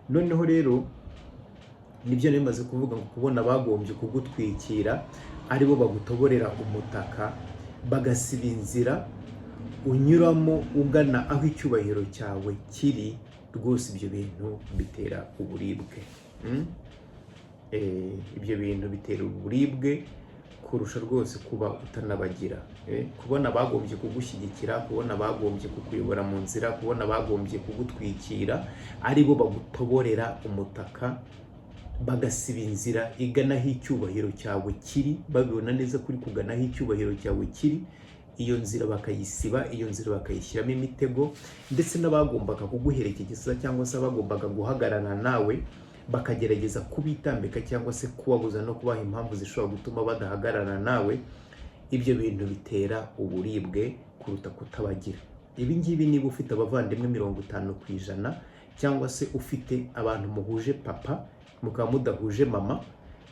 noneho rero nibyo nemaze kuvuga ngo kubona bagombye kugutwikira aribo bagutoborera umutaka bagasiba inzira unyuramo ugana aho icyubahiro cyawe kiri, rwose ibyo bintu bitera uburibwe. Ibyo bintu bitera uburibwe kurusha rwose kuba utanabagira. Kubona bagombye kugushyigikira, kubona bagombye kukuyobora mu nzira, kubona bagombye kugutwikira aribo bagutoborera umutaka bagasiba inzira igana aho icyubahiro cyawe kiri, babibona neza kuri kugana aho icyubahiro cyawe kiri, iyo nzira bakayisiba, iyo nzira bakayishyiramo imitego, ndetse n'abagombaga kuguherekeza cyangwa se abagombaga guhagarara nawe bakagerageza kubitambika cyangwa se kubabuza no kubaha impamvu zishobora gutuma badahagarara nawe. Ibyo bintu bitera uburibwe kuruta kutabagira. Ibi ngibi niba ufite abavandimwe 50% cyangwa se ufite abantu muhuje papa mukaba mudahuje mama,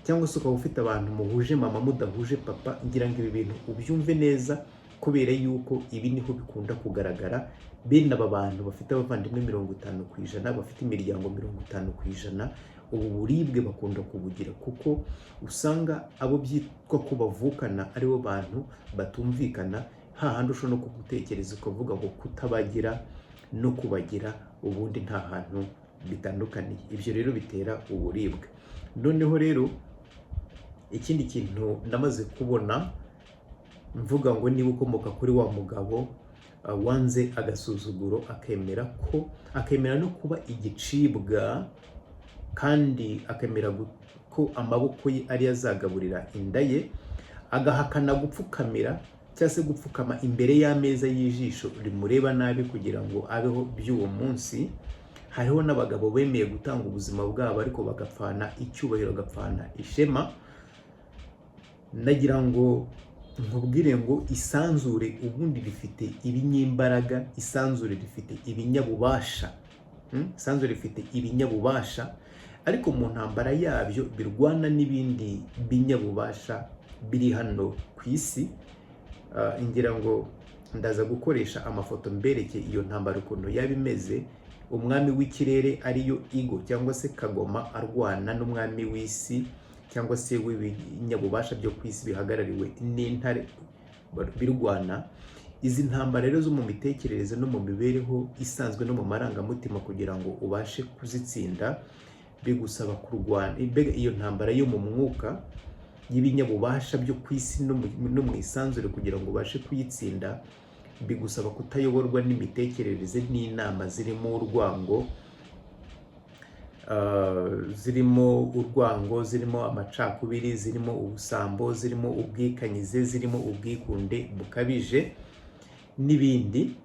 cyangwa se ukaba ufite abantu muhuje mama mudahuje papa, ngira ngo ibi bintu ubyumve neza, kubera yuko ibi niho bikunda kugaragara. Bene aba bantu bafite abavandimwe 50%, bafite imiryango 50%, ubu buribwe bakunda kubugira, kuko usanga abo byitwa ko bavukana aribo bantu batumvikana, hahandi ushobora no kugutekereza ukavuga ngo kutabagira no kubagira ubundi nta hantu bitandukaniye. Ibyo rero bitera uburibwe. Noneho rero ikindi kintu namaze kubona, mvuga ngo niba ukomoka kuri wa mugabo wanze agasuzuguro, akemera no kuba igicibwa, kandi akemera ko amaboko ye ari azagaburira inda ye, agahakana gupfukamira cyangwa se gupfukama imbere y'ameza y'ijisho rimureba nabi kugira ngo abeho by'uwo munsi. Hariho n'abagabo bemeye gutanga ubuzima bwabo ariko bagapfana icyubahiro, bagapfana ishema. Nagira ngo nkubwire ngo isanzure ubundi rifite ibinyembaraga, isanzure rifite ibinyabubasha, isanzure rifite ibinyabubasha, ariko mu ntambara yabyo birwana n'ibindi binyabubasha biri hano ku isi. Ngira ngo ndaza gukoresha amafoto mbereke iyo ntambara ukuntu yaba imeze. Umwami w'ikirere ariyo Igo cyangwa se Kagoma arwana n'umwami w'isi cyangwa se w'ibinyabubasha byo ku isi bihagarariwe n'intare birwana. Izi ntambara rero zo mu mitekerereze no mu mibereho isanzwe no mu marangamutima, kugira ngo ubashe kuzitsinda bigusaba kurwana. Iyo ntambara yo mu mwuka y'ibinyabubasha byo ku isi no mu isanzure, kugira ngo ubashe kuyitsinda bigusaba kutayoborwa n'imitekerereze n'inama zirimo urwango, zirimo amacakubiri, zirimo ubusambo, zirimo ubwikanyize, zirimo ubwikunde bukabije n'ibindi.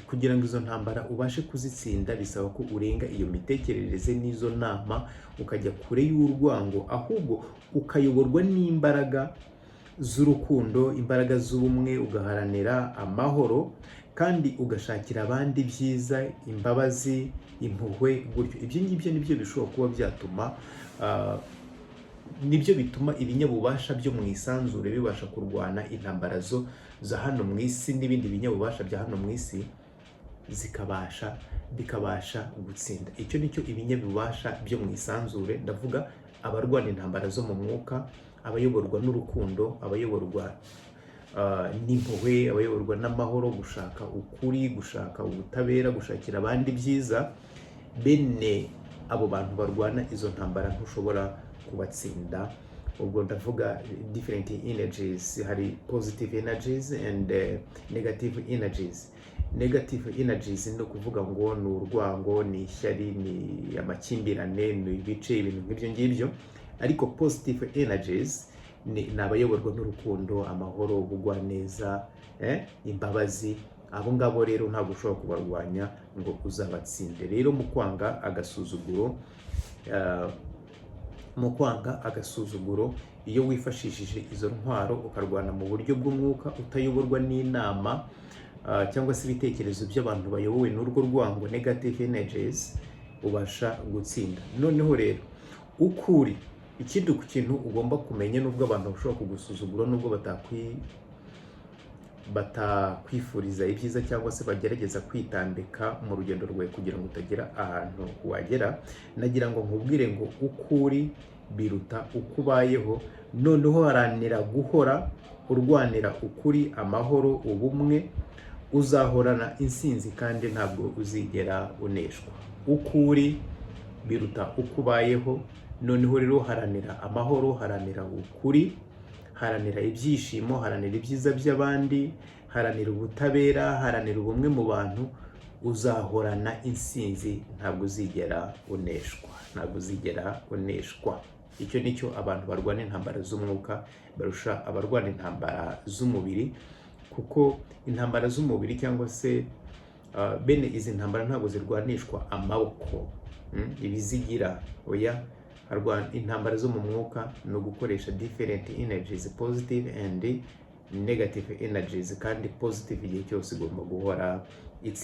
Kugira ngo izo ntambara ubashe kuzitsinda bisaba ko urenga iyo mitekerereze n'izo nama, ukajya kure y'urwango, ahubwo ukayoborwa n'imbaraga z'urukundo, imbaraga z'ubumwe, ugaharanira amahoro, kandi ugashakira abandi byiza, imbabazi, impuhwe, gutyo. Ibyo ngibyo nibyo bishobora kuba byatuma nibyo bituma ibinyabubasha byo mu isanzure bibasha kurwana intambara za hano mu isi, n'ibindi binyabubasha bya hano mu isi bikabasha gutsinda. Icyo nicyo ibinyabubasha byo mu isanzure, ndavuga abarwana intambara zo mu mwuka, abayoborwa n'urukundo, abayoborwa n'impuhwe, abayoborwa n'amahoro, gushaka ukuri, gushaka ubutabera, gushakira abandi byiza. Bene abo bantu barwana izo ntambara ntushobora kubatsinda. Ubwo ndavuga different energies, hari positive energies and negative energies. Negative energies ni ukuvuga ngo ni urwango, ni ishyari, ni amakimbirane, ni ibice, ibintu nk'ibyo ngibyo. Ariko positive energies ni abayoborwa n'urukundo, amahoro, ubugwaneza, imbabazi. Abo ngabo rero ntabwo ushobora kubarwanya ngo uzabatsinde. Rero mu kwanga agasuzuguro, iyo wifashishije izo ntwaro ukarwana mu buryo bw'umwuka, utayoborwa n'inama cyangwa se ibitekerezo by'abantu bayobowe n'urwo rwango, negative energies, ubasha gutsinda. Noneho rero ukuri, ikindi kintu ugomba kumenya, nubwo abantu bashobora kugusuzugura, nubwo batakwifuriza ibyiza cyangwa se bagerageza kwitambika mu rugendo rwawe kugira ngo utagira ahantu wagera, nagira ngo nkubwire ngo uko uri biruta uko ubayeho. Noneho haranira guhora urwanira ukuri, amahoro, ubumwe, uzahorana intsinzi kandi ntabwo uzigera uneshwa. Uko uri biruta uko ubayeho. Noneho rero haranira amahoro, haranira ukuri, haranira ibyishimo, haranira ibyiza by'abandi, haranira ubutabera, haranira ubumwe mu bantu, uzahorana intsinzi, ntabwo uzigera uneshwa, ntabwo uzigera uneshwa. Icyo nicyo abantu barwana intambara z'umwuka barusha abarwana intambara z'umubiri, kuko intambara z'umubiri cyangwa se bene izi ntambara ntabwo zirwanishwa amaboko, ibizigira, oya. Intambara zo mu mwuka no gukoresha different energies, positive and negative energies, kandi positive igihe cyose igomba guhora itsinda.